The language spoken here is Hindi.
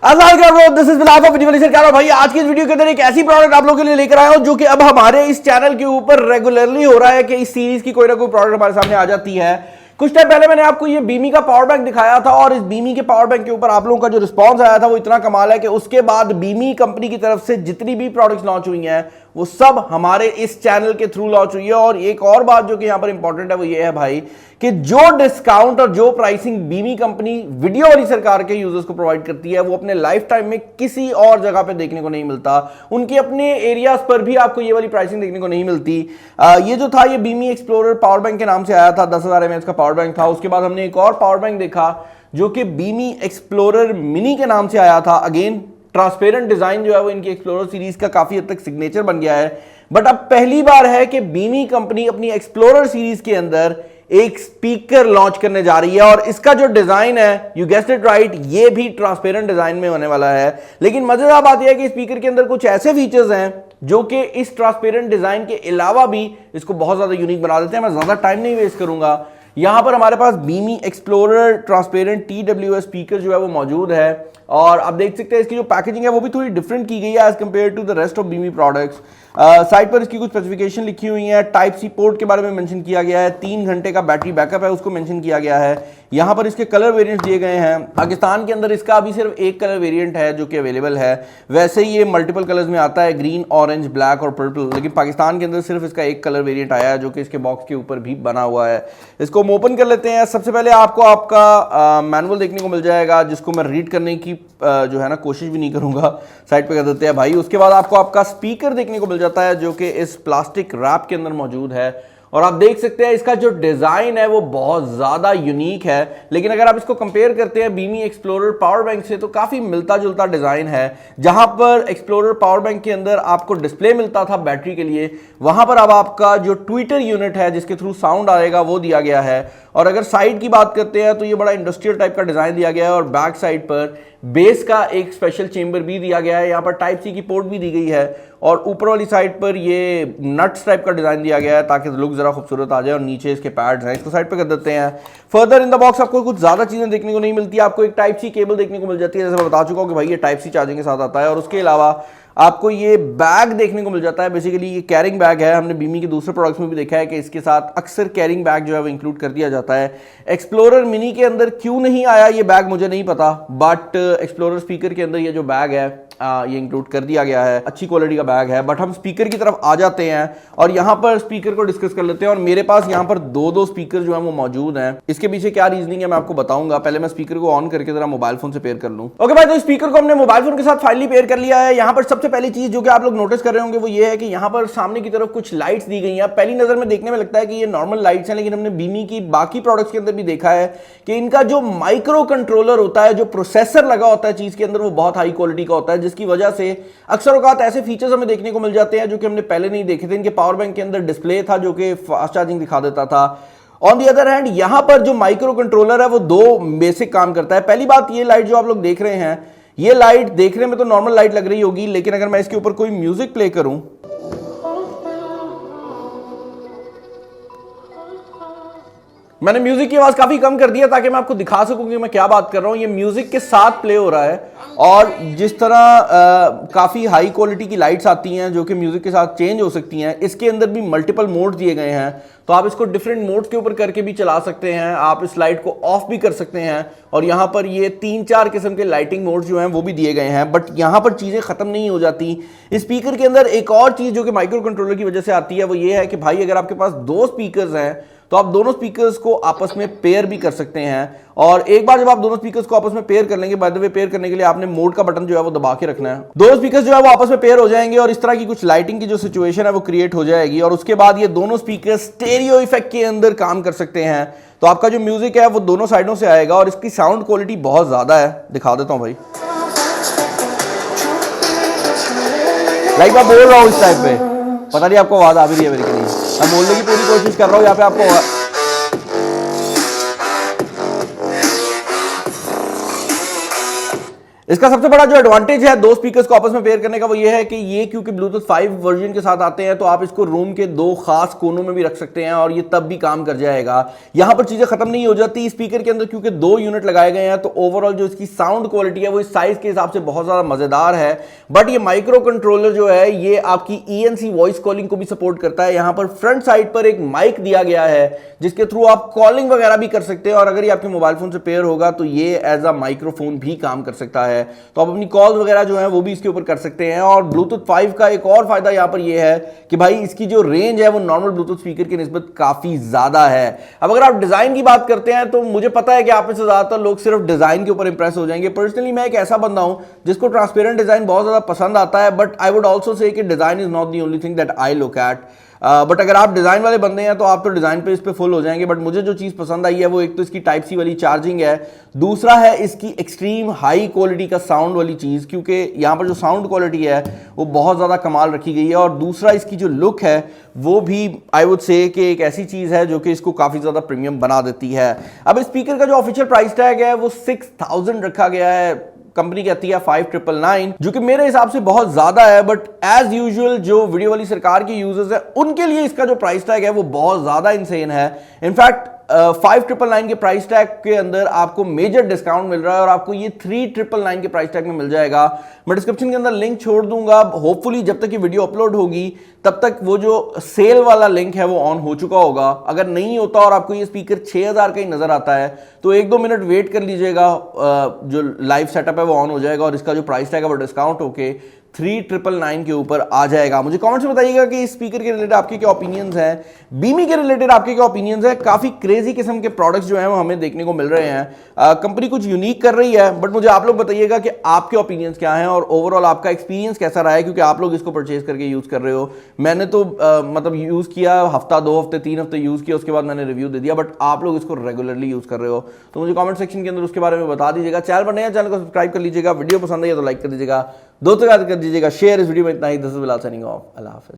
दिस इज बिलाल ऑफ भाई। आज की इस वीडियो के अंदर एक ऐसी प्रोडक्ट आप लोगों के लिए लेकर आया हूं जो कि अब हमारे इस चैनल के ऊपर रेगुलरली हो रहा है कि इस सीरीज की कोई ना कोई प्रोडक्ट हमारे सामने आ जाती है। कुछ टाइम पहले मैंने आपको ये बीमी का पावर बैंक दिखाया था और इस बीमी के पावर बैंक के ऊपर आप लोगों का जो रिस्पांस आया था वो इतना कमाल है कि उसके बाद बीमी कंपनी की तरफ से जितनी भी प्रोडक्ट्स लॉन्च हुई हैं वो सब हमारे इस चैनल के थ्रू लॉन्च हुई है। और एक और बात जो कि यहां पर इंपॉर्टेंट है वो ये है भाई कि जो डिस्काउंट और जो प्राइसिंग बीमी कंपनी वीडियो वाली सरकार के यूजर्स को प्रोवाइड करती है वो अपने लाइफ टाइम में किसी और जगह पे देखने को नहीं मिलता। उनके अपने एरियाज पर भी आपको ये वाली प्राइसिंग देखने को नहीं मिलती। ये जो था ये बीमी एक्सप्लोरर पावर बैंक के नाम से आया था, 10,000 mAh का पावर बैंक था। उसके बाद हमने एक और पावर बैंक देखा जो कि बीमी एक्सप्लोरर मिनी के नाम से आया था। अगेन ट्रांसपेरेंट डिजाइन जो है वो इनकी एक्सप्लोरर सीरीज का काफी हद तक सिग्नेचर बन गया है। बट अब पहली बार है कि बीमी कंपनी अपनी एक्सप्लोरर सीरीज के अंदर एक स्पीकर लॉन्च करने जा रही है और इसका जो डिजाइन है, यू गेस्ड इट राइट, ये भी ट्रांसपेरेंट डिजाइन में होने वाला है। लेकिन मजेदार बात यह है कि स्पीकर के अंदर कुछ ऐसे फीचर्स हैं जो कि इस ट्रांसपेरेंट डिजाइन के अलावा भी इसको बहुत ज्यादा यूनिक बना देते हैं। मैं ज्यादा टाइम नहीं वेस्ट करूंगा। यहां पर हमारे पास बीमी एक्सप्लोरर ट्रांसपेरेंट TWS स्पीकर जो है वो मौजूद है और आप देख सकते हैं इसकी जो पैकेजिंग है वो भी थोड़ी डिफरेंट की गई है as compared to the rest of बीमी प्रोडक्ट्स। साइड पर इसकी कुछ स्पेसिफिकेशन लिखी हुई है। टाइप सी पोर्ट के बारे में मेंशन किया गया है। 3 घंटे का बैटरी बैकअप है उसको मेंशन किया गया है। यहां पर इसके कलर वेरिएंट्स दिए गए हैं। पाकिस्तान के अंदर इसका अभी सिर्फ एक कलर वेरिएंट है जो कि अवेलेबल है। वैसे ही ये मल्टीपल कलर्स में आता है, ग्रीन, ऑरेंज, ब्लैक और पर्पल, लेकिन पाकिस्तान के अंदर सिर्फ इसका एक कलर वेरिएंट आया है जो कि इसके बॉक्स के ऊपर भी बना हुआ है। इसको हम ओपन कर लेते हैं। सबसे पहले आपको आपका मैनुअल देखने को मिल जाएगा जिसको मैं रीड करने की जो है ना कोशिश भी नहीं करूंगा, साइड पे कर देते हैं भाई। उसके बाद आपको आपका स्पीकर देखने को मिल जाता है जो कि इस प्लास्टिक रैप के अंदर मौजूद है और आप देख सकते हैं इसका जो डिजाइन है वो बहुत ज्यादा यूनिक है। लेकिन अगर आप इसको कंपेयर करते हैं बीमी एक्सप्लोरर पावर बैंक से तो काफी मिलता जुलता डिजाइन है। जहां पर एक्सप्लोरर पावर बैंक के अंदर आपको डिस्प्ले मिलता था बैटरी के लिए, वहां पर अब आपका जो ट्विटर यूनिट है जिसके थ्रू साउंड आएगा वो दिया गया है। और अगर साइड की बात करते हैं तो ये बड़ा इंडस्ट्रियल टाइप का डिजाइन दिया गया है और बैक साइड पर बेस का एक स्पेशल चेंबर भी दिया गया है। यहाँ पर टाइप सी की पोर्ट भी दी गई है और ऊपर वाली साइड पर ये नट्स टाइप का डिजाइन दिया गया है ताकि लुक जरा खूबसूरत आ जाए। और नीचे इसके पैड्स हैं, इसको साइड पे कर देते हैं। फर्दर इन द बॉक्स आपको कुछ ज्यादा चीजें देखने को नहीं मिलती। आपको एक टाइप सी केबल देखने को मिल जाती है, जैसे मैं बता चुका हूँ कि भाई ये टाइप सी चार्जिंग के साथ आता है। और उसके अलावा आपको ये बैग देखने को मिल जाता है। बेसिकली ये कैरिंग बैग है। हमने बीमी के दूसरे प्रोडक्ट्स में भी देखा है कि इसके साथ अक्सर कैरिंग बैग जो है वो इंक्लूड कर दिया जाता है। एक्सप्लोरर मिनी के अंदर क्यों नहीं आया ये बैग मुझे नहीं पता, बट एक्सप्लोरर स्पीकर के अंदर ये जो बैग है ये इंक्लूड कर दिया गया है। अच्छी क्वालिटी का बैग है। बट हम स्पीकर की तरफ आ जाते हैं और यहाँ पर स्पीकर को डिस्कस कर लेते हैं। और मेरे पास यहाँ पर दो स्पीकर जो है वो मौजूद हैं। इसके पीछे क्या रीजनिंग है मैं आपको बताऊंगा। पहले मैं स्पीकर को ऑन करके जरा मोबाइल फोन से पेयर कर लूं। ओके भाई, तो स्पीकर को हमने मोबाइल फोन के साथ फाइनली पेयर कर लिया है। यहाँ पर सबसे पहली चीज जो कि आप लोग नोटिस कर रहे होंगे वो ये है कि यहाँ पर सामने की तरफ कुछ लाइट्स दी गई हैं। पहली नजर में देखने में लगता है कि ये नॉर्मल लाइट्स हैं, लेकिन हमने बीमी की बाकी प्रोडक्ट्स के अंदर भी देखा है कि इनका जो माइक्रो कंट्रोलर होता है, जो प्रोसेसर लगा होता है चीज के अंदर, वो बहुत हाई क्वालिटी का होता है, जिसकी वजह से अक्सर औकात ऐसे फीचर्स हमें देखने को मिल जाते हैं जो कि हमने पहले नहीं देखे थे। इनके पावर बैंक के अंदर डिस्प्ले था जो कि फास्ट चार्जिंग दिखा देता था। ऑन दी अदर हैंड यहां पर जो माइक्रो कंट्रोलर है वो 2 बेसिक काम करता है। पहली बात, ये लाइट जो आप लोग देख रहे हैं, ये लाइट देखने में तो नॉर्मल लाइट लग रही होगी, लेकिन अगर मैं इसके ऊपर कोई म्यूजिक प्ले करूं, मैंने म्यूजिक की आवाज काफी कम कर दिया ताकि मैं आपको दिखा सकूं कि मैं क्या बात कर रहा हूं। ये म्यूजिक के साथ प्ले हो रहा है और जिस तरह काफी हाई क्वालिटी की लाइट्स आती हैं जो कि म्यूजिक के साथ चेंज हो सकती हैं, इसके अंदर भी मल्टीपल मोड्स दिए गए हैं। तो आप इसको डिफरेंट मोड्स के ऊपर करके भी चला सकते हैं। आप इस लाइट को ऑफ भी कर सकते हैं और यहाँ पर ये 3-4 किस्म के लाइटिंग मोड्स जो हैं वो भी दिए गए हैं। बट यहाँ पर चीजें खत्म नहीं हो जाती। स्पीकर के अंदर एक और चीज जो कि माइक्रो कंट्रोलर की वजह से आती है वो ये है कि भाई अगर आपके पास 2 स्पीकर्स हैं तो आप दोनों स्पीकर्स को आपस में पेयर भी कर सकते हैं। और एक बार जब आप दोनों स्पीकर्स को आपस में पेयर कर लेंगे, बाय द वे पेयर करने के लिए आपने मोड का बटन जो है वो दबा के रखना है। दोनों स्पीकर्स जो है वो आपस में पेयर हो जाएंगे और इस तरह की कुछ लाइटिंग की जो सिचुएशन है वो क्रिएट हो जाएगी। और उसके बाद ये दोनों स्पीकर स्टेरियो इफेक्ट के अंदर काम कर सकते हैं। तो आपका जो म्यूजिक है वो दोनों साइडों से आएगा और इसकी साउंड क्वालिटी बहुत ज्यादा है। दिखा देता हूं भाई, लाइक मैं बोल रहा हूं इस टाइप पे, पता नहीं आपको आवाज आ भी रही है मेरे के लिए। मैं बोलने की पूरी कोशिश कर रहा हूं यहाँ पे आपको। इसका सबसे बड़ा जो एडवांटेज है दो स्पीकर्स को आपस में पेयर करने का वो ये है कि ये क्योंकि ब्लूटूथ 5 वर्जन के साथ आते हैं तो आप इसको रूम के दो खास कोनों में भी रख सकते हैं और ये तब भी काम कर जाएगा। यहां पर चीजें खत्म नहीं हो जाती स्पीकर के अंदर क्योंकि दो यूनिट लगाए गए हैं, तो ओवरऑल जो इसकी साउंड क्वालिटी है वो इस साइज के हिसाब से बहुत ज्यादा मजेदार है। बट ये माइक्रो कंट्रोलर जो है ये आपकी ENC वॉइस कॉलिंग को भी सपोर्ट करता है। यहां पर फ्रंट साइड पर एक माइक दिया गया है जिसके थ्रू आप कॉलिंग वगैरह भी कर सकते हैं और अगर ये आपके मोबाइल फोन से पेयर होगा तो ये एज अ माइक्रोफोन भी काम कर सकता है, तो आप अपनी कॉल वगैरह जो है वो भी इसके ऊपर कर सकते हैं। और ब्लूटूथ 5 का एक और फायदा यहां पर ये है कि भाई इसकी जो रेंज है वो नॉर्मल ब्लूटूथ स्पीकर की निस्बत काफी ज्यादा है। अब अगर आप डिजाइन की बात करते हैं तो मुझे पता है कि आप में से ज्यादातर लोग सिर्फ डिजाइन के ऊपर इंप्रेस हो जाएंगे। पर्सनली मैं एक ऐसा बंदा हूं जिसको ट्रांसपेरेंट डिजाइन बहुत ज्यादा पसंद आता है, but I would also say कि design is not the only thing that I look at. But अगर आप डिजाइन वाले बंदे हैं तो आप तो डिजाइन पे इस पे फुल हो जाएंगे। बट मुझे जो चीज पसंद आई है वो एक तो इसकी टाइप सी वाली चार्जिंग है, दूसरा है इसकी एक्सट्रीम हाई क्वालिटी का साउंड वाली चीज, क्योंकि यहां पर जो साउंड क्वालिटी है वो बहुत ज्यादा कमाल रखी गई है। और दूसरा इसकी जो लुक है वो भी आई वुड से कि एक ऐसी चीज है जो कि इसको काफी ज्यादा प्रीमियम बना देती है। अब इस स्पीकर का जो ऑफिशियल प्राइस टैग है वो 6000 रखा गया है, कंपनी कहती है 5999, जो कि मेरे हिसाब से बहुत ज्यादा है। बट एज यूजुअल जो वीडियो वाली सरकार के यूजर्स है उनके लिए इसका जो प्राइस टैग है वो बहुत ज्यादा इंसेन है। इनफैक्ट 5999 के प्राइस टैग के अंदर आपको मेजर डिस्काउंट मिल रहा है और आपको ये 3999 के प्राइस टैग में मिल जाएगा। मैं डिस्क्रिप्शन के अंदर लिंक छोड़ दूंगा, होपफुली जब तक ये वीडियो अपलोड होगी तब तक वो जो सेल वाला लिंक है वो ऑन हो चुका होगा। अगर नहीं होता और आपको ये स्पीकर 6000 का ही नजर आता है तो 1-2 मिनट वेट कर लीजिएगा, जो लाइव सेटअप है वो ऑन हो जाएगा और इसका जो प्राइस टैग है वो डिस्काउंट होके 3999 के ऊपर आ जाएगा। मुझे कमेंट्स में बताइएगा कि इस स्पीकर के रिलेटेड आपके क्या ओपिनियंस हैं, बीमी के रिलेटेड आपके क्या ओपिनियंस हैं। काफी क्रेजी किस्म के प्रोडक्ट्स जो हैं वो हमें देखने को मिल रहे हैं। कंपनी कुछ यूनिक कर रही है, बट मुझे आप लोग बताइएगा कि आपके ओपिनियंस क्या हैं और ओवरऑल आपका एक्सपीरियंस कैसा रहा है, क्योंकि आप लोग इसको परचेज करके यूज कर रहे हो। मैंने तो मतलब यूज किया, हफ्ता 2 हफ्ते 3 हफ्ते यूज किया, उसके बाद मैंने रिव्यू दे दिया, बट आप लोग इसको रेगुलरली यूज कर रहे हो तो मुझे कमेंट सेक्शन के अंदर उसके बारे में बता दीजिएगा। चैनल पर नया चैनल को सब्सक्राइब कर लीजिएगा, वीडियो पसंद है तो लाइक कर दीजिएगा, दोस्तों याद कर दीजिएगा, शेयर। इस वीडियो में इतना ही। This is Bilal signing off. अल्लाह हाफिज़।